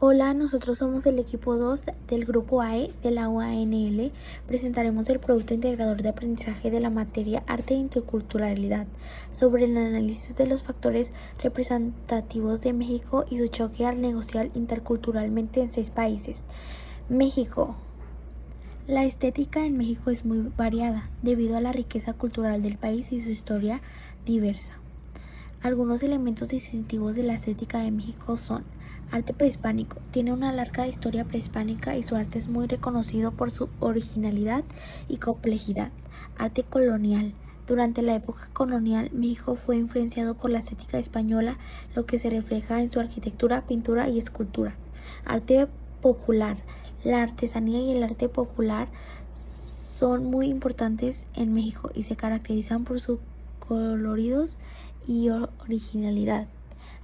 Hola, nosotros somos el equipo 2 del grupo AE de la UANL. Presentaremos el Producto Integrador de Aprendizaje de la materia Arte e Interculturalidad sobre el análisis de los factores representativos de México y su choque al negociar interculturalmente en 6 países. México. La estética en México es muy variada debido a la riqueza cultural del país y su historia diversa. Algunos elementos distintivos de la estética de México son: arte prehispánico. Tiene una larga historia prehispánica y su arte es muy reconocido por su originalidad y complejidad. Arte colonial. Durante la época colonial, México fue influenciado por la estética española, lo que se refleja en su arquitectura, pintura y escultura. Arte popular. La artesanía y el arte popular son muy importantes en México y se caracterizan por sus coloridos y originalidad.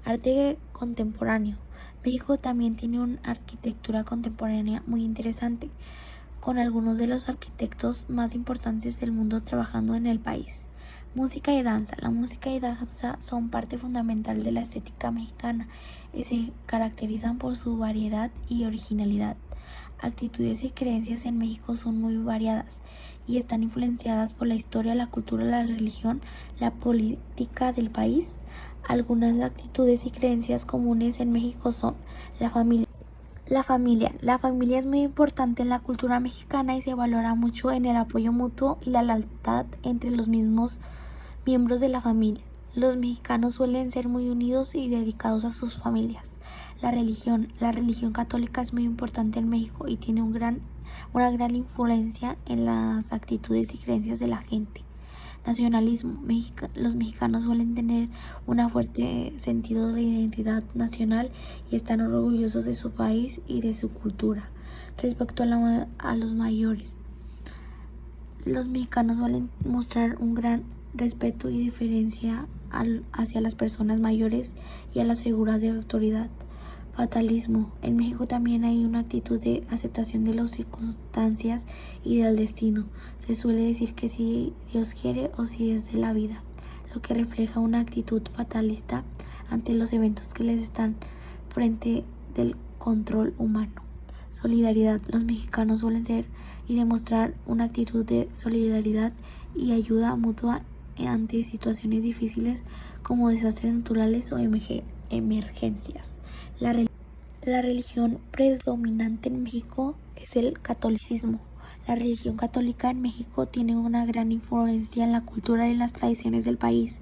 Arte contemporáneo. México también tiene una arquitectura contemporánea muy interesante, con algunos de los arquitectos más importantes del mundo trabajando en el país. Música y danza. La música y danza son parte fundamental de la estética mexicana y se caracterizan por su variedad y originalidad. Actitudes y creencias en México son muy variadas y están influenciadas por la historia, la cultura, la religión, la política del país. Algunas actitudes y creencias comunes en México son la familia. La familia es muy importante en la cultura mexicana y se valora mucho en el apoyo mutuo y la lealtad entre los mismos miembros de la familia. Los mexicanos suelen ser muy unidos y dedicados a sus familias. La religión católica es muy importante en México y tiene una gran influencia en las actitudes y creencias de la gente. Nacionalismo. Los mexicanos suelen tener un fuerte sentido de identidad nacional y están orgullosos de su país y de su cultura. Respecto a los mayores, los mexicanos suelen mostrar un gran respeto y deferencia hacia las personas mayores y a las figuras de autoridad. Fatalismo. En México también hay una actitud de aceptación de las circunstancias y del destino. Se suele decir que si Dios quiere o si es de la vida, lo que refleja una actitud fatalista ante los eventos que les están frente del control humano. Solidaridad. Los mexicanos suelen ser y demostrar una actitud de solidaridad y ayuda mutua ante situaciones difíciles como desastres naturales o emergencias. La religión predominante en México es el catolicismo. La religión católica en México tiene una gran influencia en la cultura y las tradiciones del país,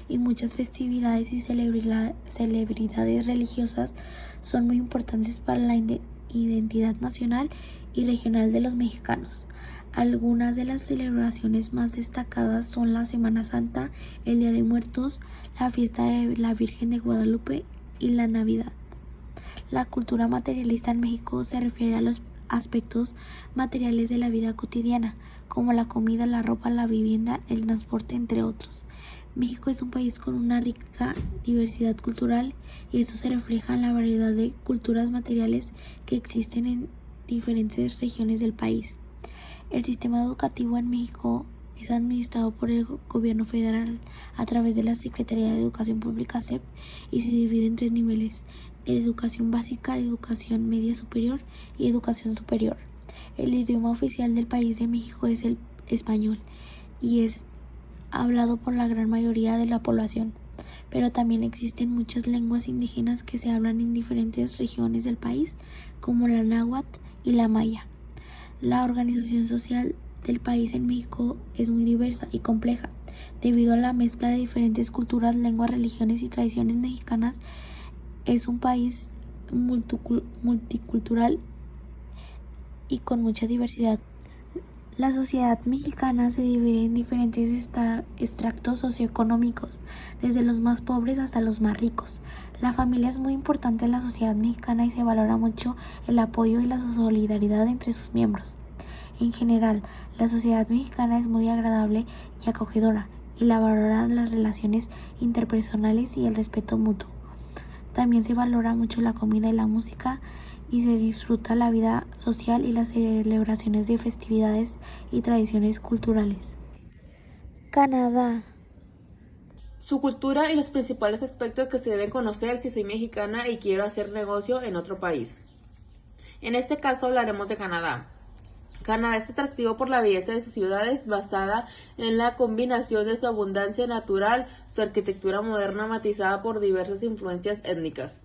y muchas festividades y celebridades religiosas son muy importantes para la identidad nacional y regional de los mexicanos. Algunas de las celebraciones más destacadas son la Semana Santa, el Día de Muertos, la fiesta de la Virgen de Guadalupe y la Navidad. La cultura materialista en México se refiere a los aspectos materiales de la vida cotidiana, como la comida, la ropa, la vivienda, el transporte, entre otros. México es un país con una rica diversidad cultural y esto se refleja en la variedad de culturas materiales que existen en diferentes regiones del país. El sistema educativo en México es administrado por el gobierno federal a través de la Secretaría de Educación Pública (SEP) y se divide en 3 niveles: educación básica, educación media superior y educación superior. El idioma oficial del país de México es el español y es hablado por la gran mayoría de la población, pero también existen muchas lenguas indígenas que se hablan en diferentes regiones del país, como la náhuatl y la maya. La organización social del país en México es muy diversa y compleja, debido a la mezcla de diferentes culturas, lenguas, religiones y tradiciones mexicanas. Es un país multicultural y con mucha diversidad. La sociedad mexicana se divide en diferentes estratos socioeconómicos, desde los más pobres hasta los más ricos. La familia es muy importante en la sociedad mexicana y se valora mucho el apoyo y la solidaridad entre sus miembros. En general, la sociedad mexicana es muy agradable y acogedora, y la valoran las relaciones interpersonales y el respeto mutuo. También se valora mucho la comida y la música, y se disfruta la vida social y las celebraciones de festividades y tradiciones culturales. Canadá. Su cultura y los principales aspectos que se deben conocer si soy mexicana y quiero hacer negocio en otro país. En este caso hablaremos de Canadá. Canadá es atractivo por la belleza de sus ciudades basada en la combinación de su abundancia natural, su arquitectura moderna matizada por diversas influencias étnicas.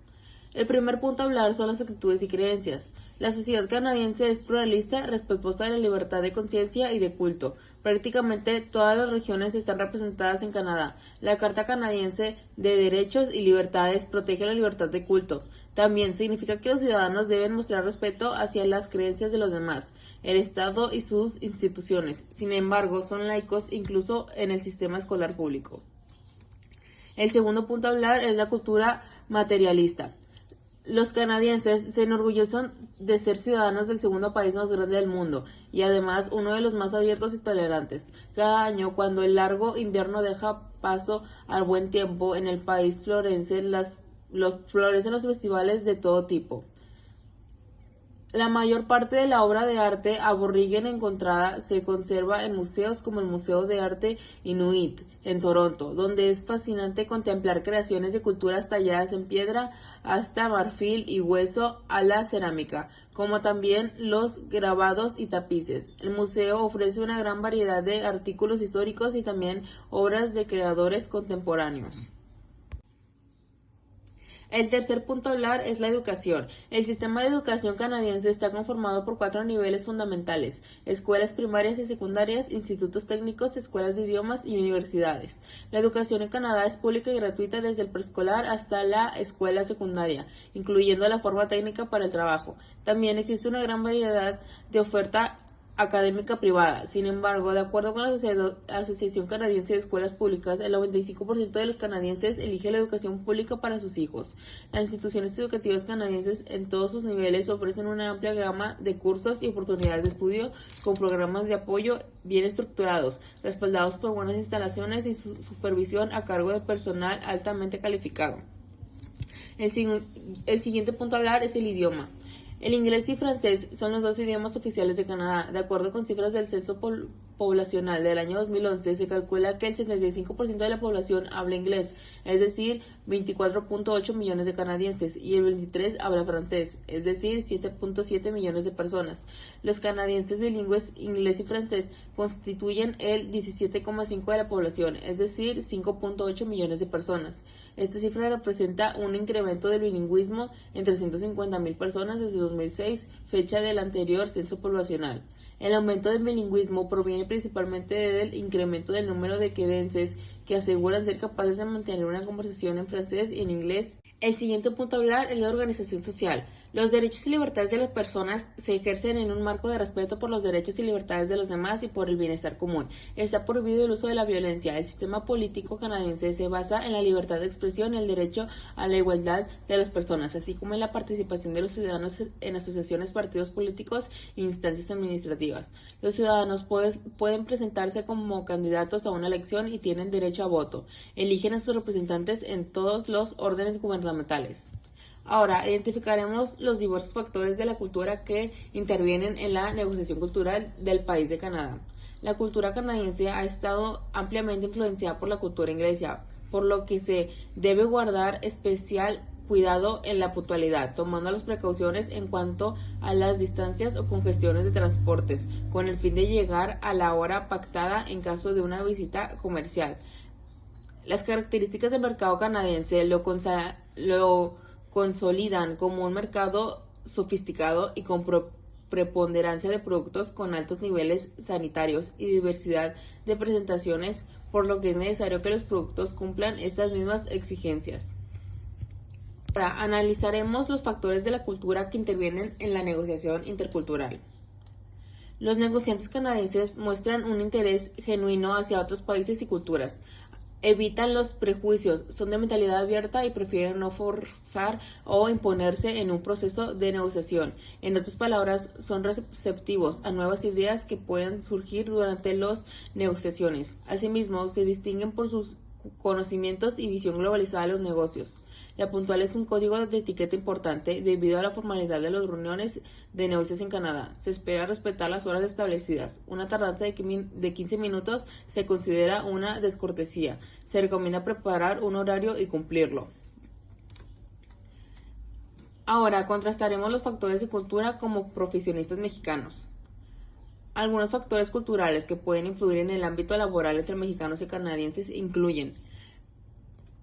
El primer punto a hablar son las actitudes y creencias. La sociedad canadiense es pluralista, respetuosa de la libertad de conciencia y de culto. Prácticamente todas las regiones están representadas en Canadá. La Carta Canadiense de Derechos y Libertades protege la libertad de culto. También significa que los ciudadanos deben mostrar respeto hacia las creencias de los demás, el Estado y sus instituciones. Sin embargo, son laicos incluso en el sistema escolar público. El segundo punto a hablar es la cultura materialista. Los canadienses se enorgullecen de ser ciudadanos del segundo país más grande del mundo y además uno de los más abiertos y tolerantes. Cada año, cuando el largo invierno deja paso al buen tiempo en el país, florecen los festivales de todo tipo. La mayor parte de la obra de arte aborigen encontrada se conserva en museos como el Museo de Arte Inuit en Toronto, donde es fascinante contemplar creaciones de culturas talladas en piedra hasta marfil y hueso a la cerámica, como también los grabados y tapices. El museo ofrece una gran variedad de artículos históricos y también obras de creadores contemporáneos. El tercer punto a hablar es la educación. El sistema de educación canadiense está conformado por 4 niveles fundamentales: escuelas primarias y secundarias, institutos técnicos, escuelas de idiomas y universidades. La educación en Canadá es pública y gratuita desde el preescolar hasta la escuela secundaria, incluyendo la forma técnica para el trabajo. También existe una gran variedad de oferta académica privada. Sin embargo, de acuerdo con la Asociación Canadiense de Escuelas Públicas, el 95% de los canadienses elige la educación pública para sus hijos. Las instituciones educativas canadienses en todos sus niveles ofrecen una amplia gama de cursos y oportunidades de estudio con programas de apoyo bien estructurados, respaldados por buenas instalaciones y su supervisión a cargo de personal altamente calificado. El siguiente punto a hablar es el idioma. El inglés y francés son los 2 idiomas oficiales de Canadá. De acuerdo con cifras del censo poblacional del año 2011, se calcula que el 75% de la población habla inglés, es decir, 24.8 millones de canadienses, y el 23% habla francés, es decir, 7.7 millones de personas. Los canadienses bilingües inglés y francés constituyen el 17.5% de la población, es decir, 5.8 millones de personas. Esta cifra representa un incremento del bilingüismo en 350,000 personas desde 2006, fecha del anterior censo poblacional. El aumento del bilingüismo proviene principalmente del incremento del número de quebenses que aseguran ser capaces de mantener una conversación en francés y en inglés. El siguiente punto a hablar es la organización social. Los derechos y libertades de las personas se ejercen en un marco de respeto por los derechos y libertades de los demás y por el bienestar común. Está prohibido el uso de la violencia. El sistema político canadiense se basa en la libertad de expresión y el derecho a la igualdad de las personas, así como en la participación de los ciudadanos en asociaciones, partidos políticos e instancias administrativas. Los ciudadanos pueden presentarse como candidatos a una elección y tienen derecho a voto. Eligen a sus representantes en todos los órdenes gubernamentales. Ahora, identificaremos los diversos factores de la cultura que intervienen en la negociación cultural del país de Canadá. La cultura canadiense ha estado ampliamente influenciada por la cultura inglesa, por lo que se debe guardar especial cuidado en la puntualidad, tomando las precauciones en cuanto a las distancias o congestiones de transportes, con el fin de llegar a la hora pactada en caso de una visita comercial. Las características del mercado canadiense lo consolidan como un mercado sofisticado y con preponderancia de productos con altos niveles sanitarios y diversidad de presentaciones, por lo que es necesario que los productos cumplan estas mismas exigencias. Ahora analizaremos los factores de la cultura que intervienen en la negociación intercultural. Los negociantes canadienses muestran un interés genuino hacia otros países y culturas. Evitan los prejuicios, son de mentalidad abierta y prefieren no forzar o imponerse en un proceso de negociación. En otras palabras, son receptivos a nuevas ideas que puedan surgir durante las negociaciones. Asimismo, se distinguen por sus conocimientos y visión globalizada de los negocios. La puntual es un código de etiqueta importante debido a la formalidad de las reuniones de negocios en Canadá. Se espera respetar las horas establecidas. Una tardanza de 15 minutos se considera una descortesía. Se recomienda preparar un horario y cumplirlo. Ahora contrastaremos los factores de cultura como profesionistas mexicanos. Algunos factores culturales que pueden influir en el ámbito laboral entre mexicanos y canadienses incluyen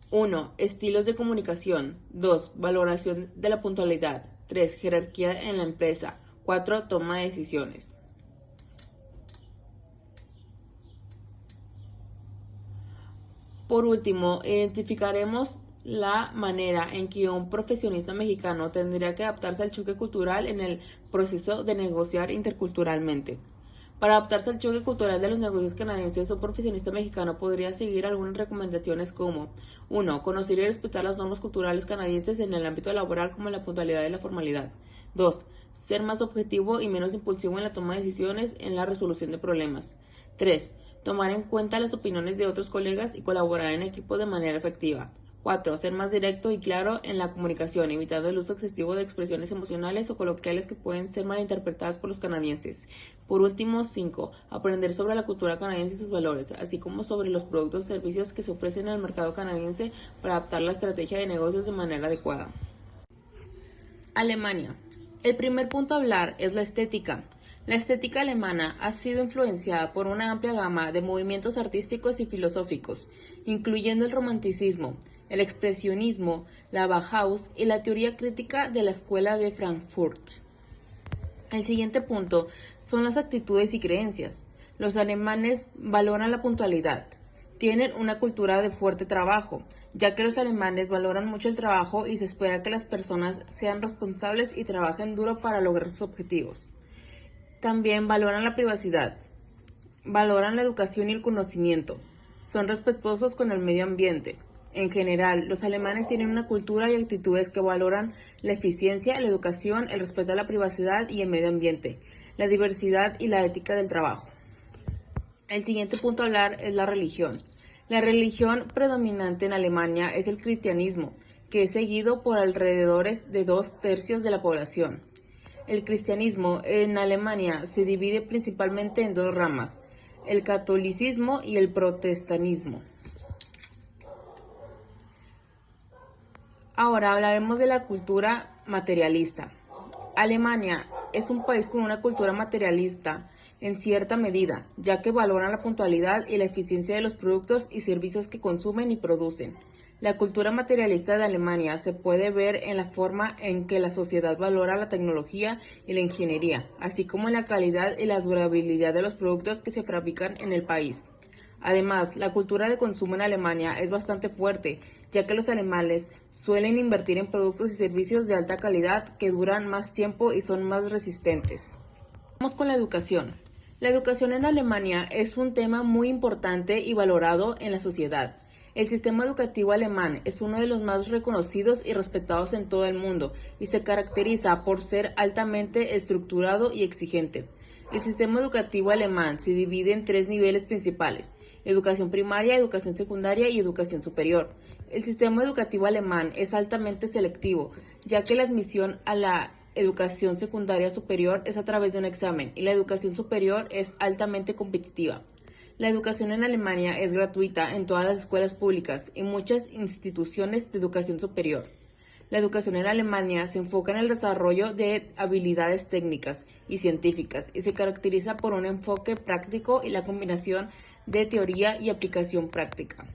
1. Estilos de comunicación. 2. Valoración de la puntualidad. 3. Jerarquía en la empresa. 4. Toma de decisiones. Por último, identificaremos la manera en que un profesionista mexicano tendría que adaptarse al choque cultural en el proceso de negociar interculturalmente. Para adaptarse al choque cultural de los negocios canadienses, un profesionista mexicano podría seguir algunas recomendaciones como 1. Conocer y respetar las normas culturales canadienses en el ámbito laboral como la puntualidad y la formalidad. 2. Ser más objetivo y menos impulsivo en la toma de decisiones en la resolución de problemas. 3. Tomar en cuenta las opiniones de otros colegas y colaborar en equipo de manera efectiva. 4. Ser más directo y claro en la comunicación, evitando el uso excesivo de expresiones emocionales o coloquiales que pueden ser malinterpretadas por los canadienses. Por último, 5. Aprender sobre la cultura canadiense y sus valores, así como sobre los productos y servicios que se ofrecen en el mercado canadiense para adaptar la estrategia de negocios de manera adecuada. Alemania. El primer punto a hablar es la estética. La estética alemana ha sido influenciada por una amplia gama de movimientos artísticos y filosóficos, incluyendo el romanticismo, el expresionismo, la Bauhaus y la teoría crítica de la Escuela de Frankfurt. El siguiente punto son las actitudes y creencias. Los alemanes valoran la puntualidad. Tienen una cultura de fuerte trabajo, ya que los alemanes valoran mucho el trabajo y se espera que las personas sean responsables y trabajen duro para lograr sus objetivos. También valoran la privacidad. Valoran la educación y el conocimiento. Son respetuosos con el medio ambiente. En general, los alemanes tienen una cultura y actitudes que valoran la eficiencia, la educación, el respeto a la privacidad y el medio ambiente, la diversidad y la ética del trabajo. El siguiente punto a hablar es la religión. La religión predominante en Alemania es el cristianismo, que es seguido por alrededor de 2/3 de la población. El cristianismo en Alemania se divide principalmente en 2 ramas, el catolicismo y el protestantismo. Ahora hablaremos de la cultura materialista. Alemania es un país con una cultura materialista en cierta medida, ya que valoran la puntualidad y la eficiencia de los productos y servicios que consumen y producen. La cultura materialista de Alemania se puede ver en la forma en que la sociedad valora la tecnología y la ingeniería, así como en la calidad y la durabilidad de los productos que se fabrican en el país. Además, la cultura de consumo en Alemania es bastante fuerte, ya que los alemanes suelen invertir en productos y servicios de alta calidad que duran más tiempo y son más resistentes. Vamos con la educación. La educación en Alemania es un tema muy importante y valorado en la sociedad. El sistema educativo alemán es uno de los más reconocidos y respetados en todo el mundo y se caracteriza por ser altamente estructurado y exigente. El sistema educativo alemán se divide en 3 niveles principales: educación primaria, educación secundaria y educación superior. El sistema educativo alemán es altamente selectivo, ya que la admisión a la educación secundaria superior es a través de un examen y la educación superior es altamente competitiva. La educación en Alemania es gratuita en todas las escuelas públicas y muchas instituciones de educación superior. La educación en Alemania se enfoca en el desarrollo de habilidades técnicas y científicas y se caracteriza por un enfoque práctico y la combinación de teoría y aplicación práctica.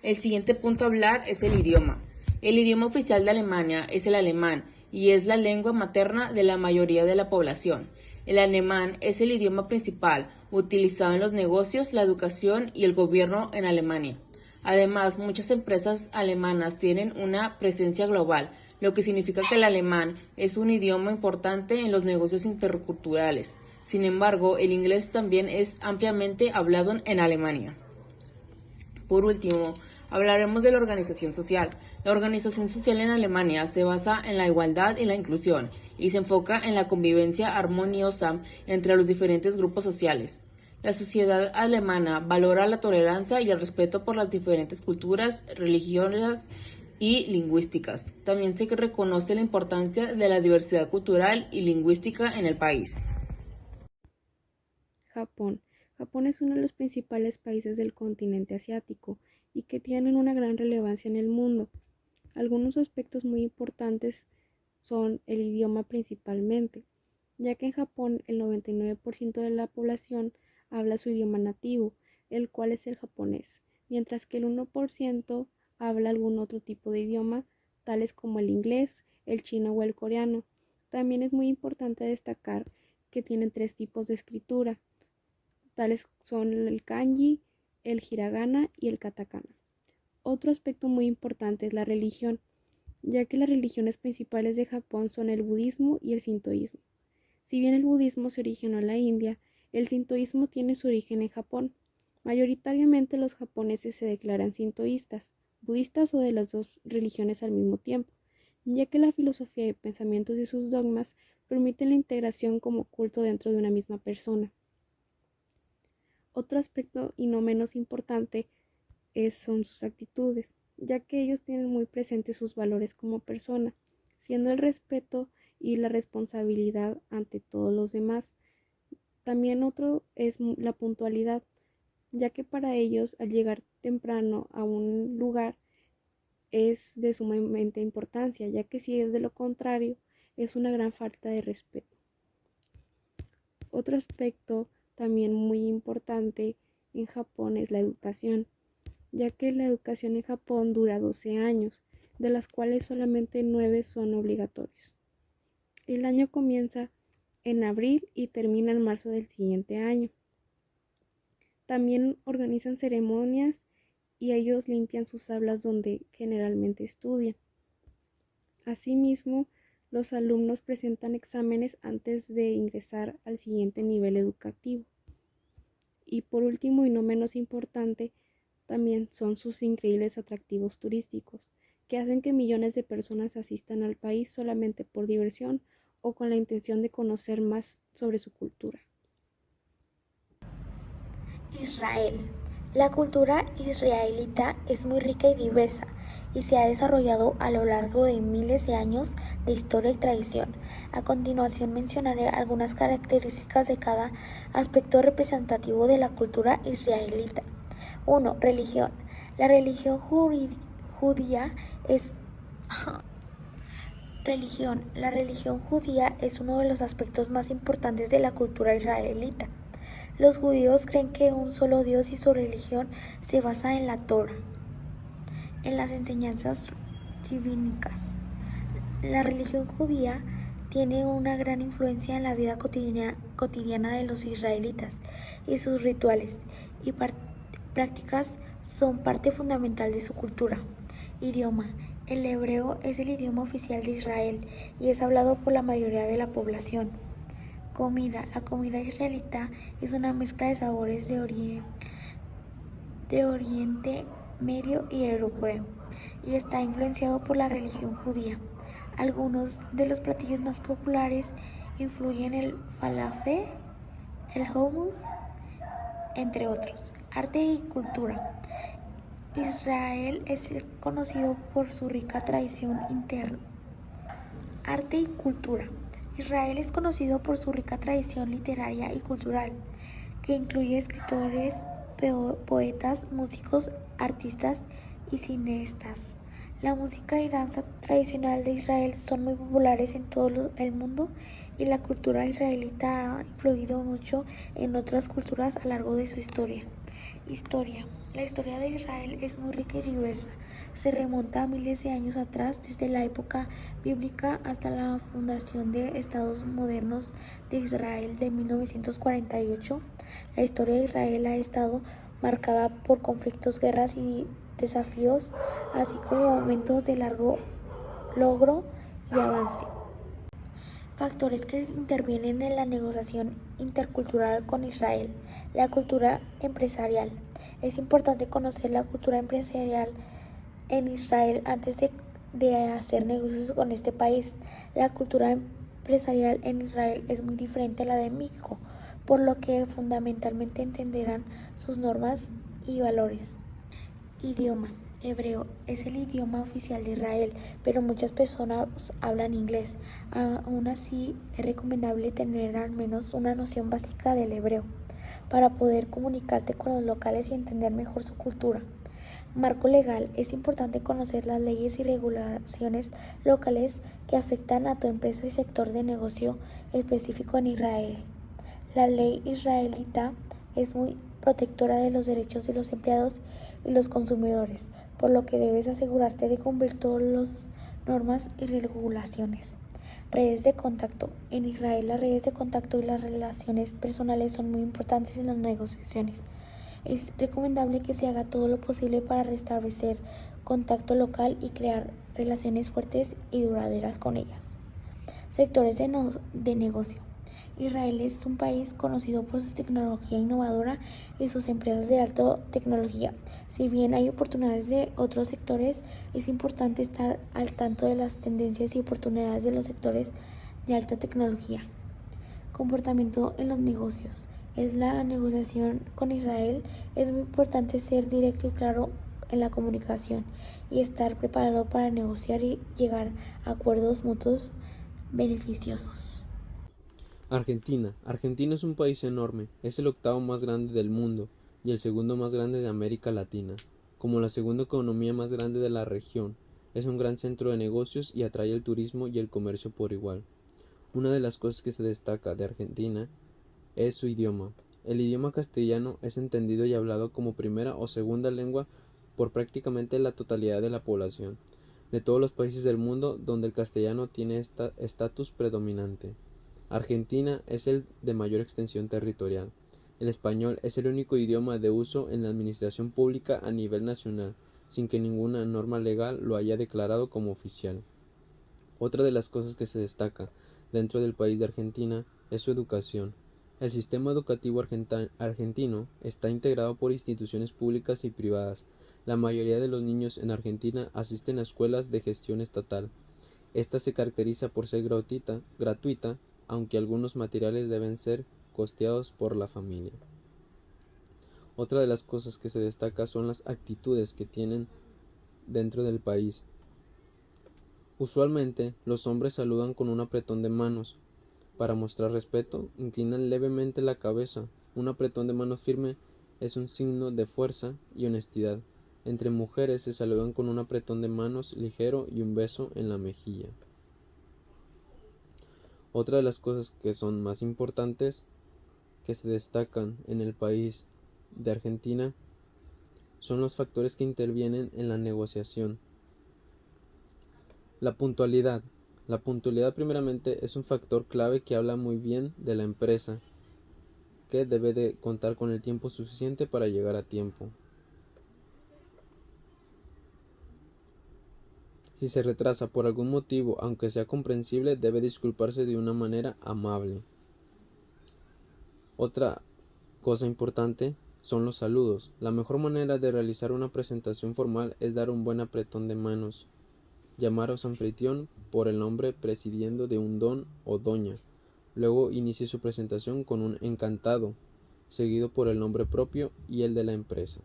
El siguiente punto a hablar es el idioma. El idioma oficial de Alemania es el alemán y es la lengua materna de la mayoría de la población. El alemán es el idioma principal utilizado en los negocios, la educación y el gobierno en Alemania. Además, muchas empresas alemanas tienen una presencia global, lo que significa que el alemán es un idioma importante en los negocios interculturales. Sin embargo, el inglés también es ampliamente hablado en Alemania. Por último, hablaremos de la organización social. La organización social en Alemania se basa en la igualdad y la inclusión y se enfoca en la convivencia armoniosa entre los diferentes grupos sociales. La sociedad alemana valora la tolerancia y el respeto por las diferentes culturas, religiones y lingüísticas. También se reconoce la importancia de la diversidad cultural y lingüística en el país. Japón. Japón es uno de los principales países del continente asiático y que tienen una gran relevancia en el mundo. Algunos aspectos muy importantes son el idioma principalmente, ya que en Japón el 99% de la población habla su idioma nativo, el cual es el japonés, mientras que el 1% habla algún otro tipo de idioma, tales como el inglés, el chino o el coreano. También es muy importante destacar que tienen tres tipos de escritura, tales son el kanji, el hiragana y el katakana. Otro aspecto muy importante es la religión, ya que las religiones principales de Japón son el budismo y el sintoísmo. Si bien el budismo se originó en la India, el sintoísmo tiene su origen en Japón. Mayoritariamente los japoneses se declaran sintoístas, budistas o de las dos religiones al mismo tiempo, ya que la filosofía y pensamientos y sus dogmas permiten la integración como culto dentro de una misma persona. Otro aspecto y no menos importante son sus actitudes, ya que ellos tienen muy presentes sus valores como persona, siendo el respeto y la responsabilidad ante todos los demás. También otro es la puntualidad, ya que para ellos al llegar temprano a un lugar es de sumamente importancia, ya que si es de lo contrario es una gran falta de respeto. Otro aspecto también muy importante en Japón es la educación, ya que la educación en Japón dura 12 años, de las cuales solamente 9 son obligatorios. El año comienza en abril y termina en marzo del siguiente año. También organizan ceremonias y ellos limpian sus aulas donde generalmente estudian. Asimismo, los alumnos presentan exámenes antes de ingresar al siguiente nivel educativo. Y por último y no menos importante, también son sus increíbles atractivos turísticos, que hacen que millones de personas asistan al país solamente por diversión o con la intención de conocer más sobre su cultura. Israel. La cultura israelita es muy rica y diversa y se ha desarrollado a lo largo de miles de años de historia y tradición. A continuación mencionaré algunas características de cada aspecto representativo de la cultura israelita. 1. Religión. La religión judía es La religión judía es uno de los aspectos más importantes de la cultura israelita. Los judíos creen que un solo Dios y su religión se basa en la Torá, en las enseñanzas rabínicas. La religión judía tiene una gran influencia en la vida cotidiana de los israelitas y sus rituales y prácticas son parte fundamental de su cultura. Idioma. El hebreo es el idioma oficial de Israel y es hablado por la mayoría de la población. Comida. La comida israelita es una mezcla de sabores de Oriente Medio y Europeo y está influenciado por la religión judía. Algunos de los platillos más populares incluyen el falafel, el hummus, entre otros. Arte y cultura. Israel es conocido por su rica tradición interna. Arte y cultura. Israel es conocido por su rica tradición literaria y cultural, que incluye escritores, poetas, músicos, artistas y cineastas. La música y danza tradicional de Israel son muy populares en todo el mundo y la cultura israelita ha influido mucho en otras culturas a lo largo de su historia. Historia. La historia de Israel es muy rica y diversa. Se remonta a miles de años atrás, desde la época bíblica hasta la fundación de Estados modernos de Israel de 1948. La historia de Israel ha estado marcada por conflictos, guerras y desafíos, así como momentos de largo logro y avance. Factores que intervienen en la negociación intercultural con Israel. La cultura empresarial. Es importante conocer la cultura empresarial en Israel antes de hacer negocios con este país. La cultura empresarial en Israel es muy diferente a la de México, por lo que fundamentalmente entenderán sus normas y valores. Idioma. Hebreo es el idioma oficial de Israel, pero muchas personas hablan inglés. Aún así, es recomendable tener al menos una noción básica del hebreo para poder comunicarte con los locales y entender mejor su cultura. Marco legal. Es importante conocer las leyes y regulaciones locales que afectan a tu empresa y sector de negocio específico en Israel. La ley israelita es muy protectora de los derechos de los empleados y los consumidores, por lo que debes asegurarte de cumplir todas las normas y regulaciones. Redes de contacto. En Israel las redes de contacto y las relaciones personales son muy importantes en las negociaciones. Es recomendable que se haga todo lo posible para restablecer contacto local y crear relaciones fuertes y duraderas con ellas. Sectores de negocio. Israel es un país conocido por su tecnología innovadora y sus empresas de alta tecnología. Si bien hay oportunidades de otros sectores, es importante estar al tanto de las tendencias y oportunidades de los sectores de alta tecnología. Comportamiento en los negocios. Es la negociación con Israel. Es muy importante ser directo y claro en la comunicación y estar preparado para negociar y llegar a acuerdos mutuos beneficiosos. Argentina. Argentina es un país enorme, es el octavo más grande del mundo y el segundo más grande de América Latina. Como la segunda economía más grande de la región, es un gran centro de negocios y atrae el turismo y el comercio por igual. Una de las cosas que se destaca de Argentina es su idioma. El idioma castellano es entendido y hablado como primera o segunda lengua por prácticamente la totalidad de la población de todos los países del mundo donde el castellano tiene estatus predominante. Argentina es el de mayor extensión territorial. El español es el único idioma de uso en la administración pública a nivel nacional, sin que ninguna norma legal lo haya declarado como oficial. Otra de las cosas que se destaca dentro del país de Argentina es su educación. El sistema educativo argentino está integrado por instituciones públicas y privadas. La mayoría de los niños en Argentina asisten a escuelas de gestión estatal. Esta se caracteriza por ser gratuita, aunque algunos materiales deben ser costeados por la familia. Otra de las cosas que se destaca son las actitudes que tienen dentro del país. Usualmente, los hombres saludan con un apretón de manos. Para mostrar respeto, inclinan levemente la cabeza. Un apretón de manos firme es un signo de fuerza y honestidad. Entre mujeres se saludan con un apretón de manos ligero y un beso en la mejilla. Otra de las cosas que son más importantes que se destacan en el país de Argentina son los factores que intervienen en la negociación. La puntualidad. La puntualidad primeramente es un factor clave que habla muy bien de la empresa, que debe de contar con el tiempo suficiente para llegar a tiempo. Si se retrasa por algún motivo, aunque sea comprensible, debe disculparse de una manera amable. Otra cosa importante son los saludos. La mejor manera de realizar una presentación formal es dar un buen apretón de manos. Llamar a su anfitrión por el nombre presidiendo de un don o doña. Luego inicie su presentación con un encantado, seguido por el nombre propio y el de la empresa.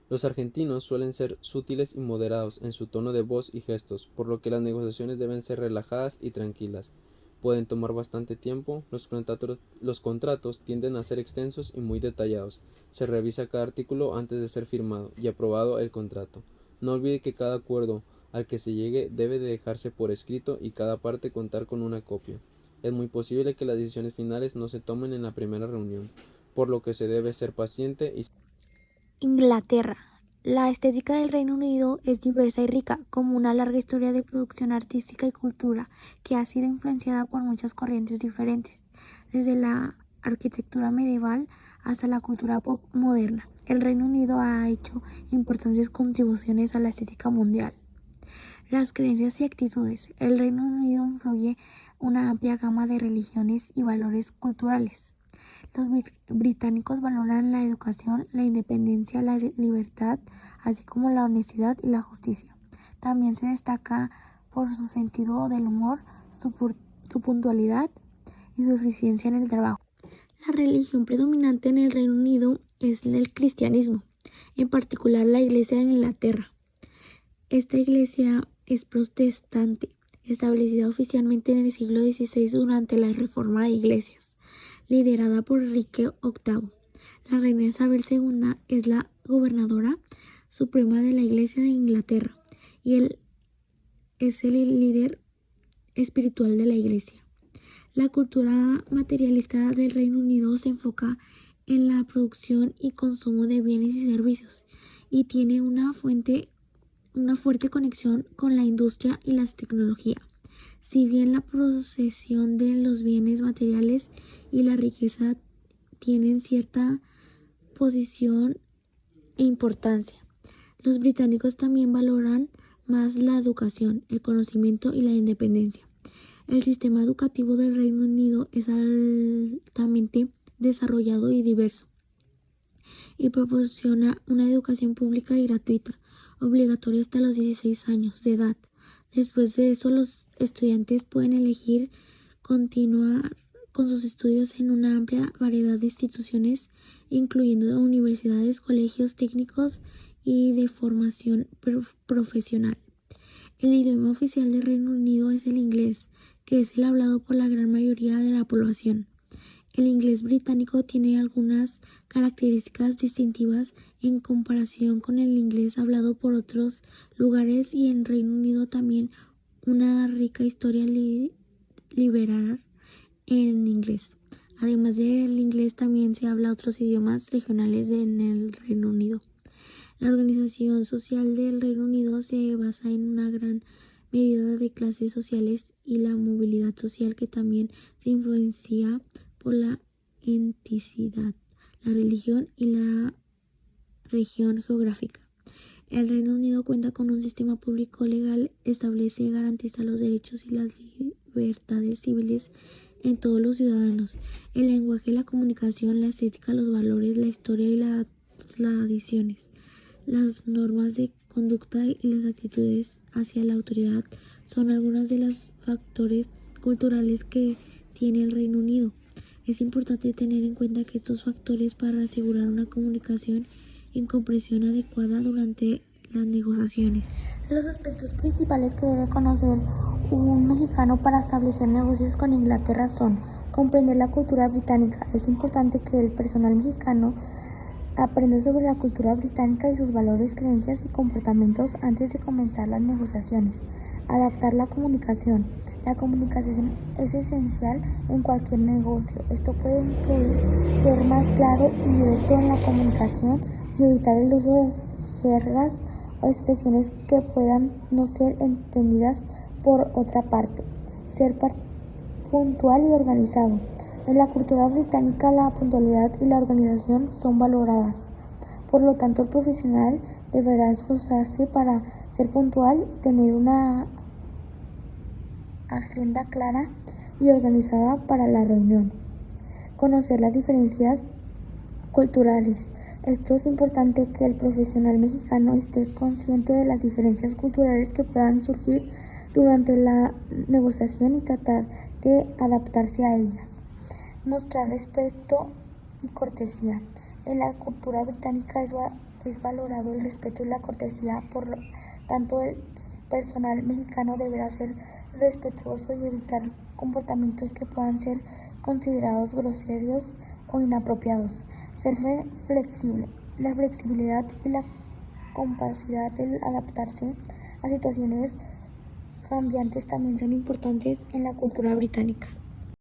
Los argentinos suelen ser sutiles y moderados en su tono de voz y gestos, por lo que las negociaciones deben ser relajadas y tranquilas. Pueden tomar bastante tiempo, los contratos tienden a ser extensos y muy detallados. Se revisa cada artículo antes de ser firmado y aprobado el contrato. No olvide que cada acuerdo al que se llegue debe de dejarse por escrito y cada parte contar con una copia. Es muy posible que las decisiones finales no se tomen en la primera reunión, por lo que se debe ser paciente y Inglaterra. La estética del Reino Unido es diversa y rica, como una larga historia de producción artística y cultura que ha sido influenciada por muchas corrientes diferentes, desde la arquitectura medieval hasta la cultura pop moderna. El Reino Unido ha hecho importantes contribuciones a la estética mundial. Las creencias y actitudes. El Reino Unido influye una amplia gama de religiones y valores culturales. Los británicos valoran la educación, la independencia, la libertad, así como la honestidad y la justicia. También se destaca por su sentido del humor, su puntualidad y su eficiencia en el trabajo. La religión predominante en el Reino Unido es el cristianismo, en particular la Iglesia de Inglaterra. Esta iglesia es protestante, establecida oficialmente en el siglo XVI durante la Reforma de Iglesias, liderada por Enrique VIII. La reina Isabel II es la gobernadora suprema de la Iglesia de Inglaterra y él es el líder espiritual de la Iglesia. La cultura materialista del Reino Unido se enfoca en la producción y consumo de bienes y servicios y tiene una fuerte conexión con la industria y las tecnologías. Si bien la posesión de los bienes materiales y la riqueza tienen cierta posición e importancia, los británicos también valoran más la educación, el conocimiento y la independencia. El sistema educativo del Reino Unido es altamente desarrollado y diverso y proporciona una educación pública y gratuita, obligatoria hasta los 16 años de edad. Después de eso, los estudiantes pueden elegir continuar con sus estudios en una amplia variedad de instituciones, incluyendo universidades, colegios técnicos y de formación profesional. El idioma oficial del Reino Unido es el inglés, que es el hablado por la gran mayoría de la población. El inglés británico tiene algunas características distintivas en comparación con el inglés hablado por otros lugares y en Reino Unido también una rica historia liberal en inglés. Además del inglés también se habla otros idiomas regionales en el Reino Unido. La organización social del Reino Unido se basa en una gran medida de clases sociales y la movilidad social que también se influencia por la etnicidad, la religión y la región geográfica. El Reino Unido cuenta con un sistema público legal, establece y garantiza los derechos y las libertades civiles en todos los ciudadanos. El lenguaje, la comunicación, la estética, los valores, la historia y las tradiciones, las normas de conducta y las actitudes hacia la autoridad son algunos de los factores culturales que tiene el Reino Unido. Es importante tener en cuenta que estos factores para asegurar una comunicación y comprensión adecuada durante las negociaciones. Los aspectos principales que debe conocer un mexicano para establecer negocios con Inglaterra son: comprender la cultura británica. Es importante que el personal mexicano aprenda sobre la cultura británica y sus valores, creencias y comportamientos antes de comenzar las negociaciones. Adaptar la comunicación. La comunicación es esencial en cualquier negocio. Esto puede incluir ser más claro y directo en la comunicación y evitar el uso de jergas o expresiones que puedan no ser entendidas por otra parte. Ser puntual y organizado. En la cultura británica, la puntualidad y la organización son valoradas. Por lo tanto, el profesional deberá esforzarse para ser puntual y tener una agenda clara y organizada para la reunión. Conocer las diferencias culturales. Esto es importante que el profesional mexicano esté consciente de las diferencias culturales que puedan surgir durante la negociación y tratar de adaptarse a ellas. Mostrar respeto y cortesía. En la cultura británica es valorado el respeto y la cortesía, por lo tanto el personal mexicano deberá ser respetuoso y evitar comportamientos que puedan ser considerados groseros o inapropiados. Ser flexible. La flexibilidad y la capacidad de adaptarse a situaciones cambiantes también son importantes en la cultura británica.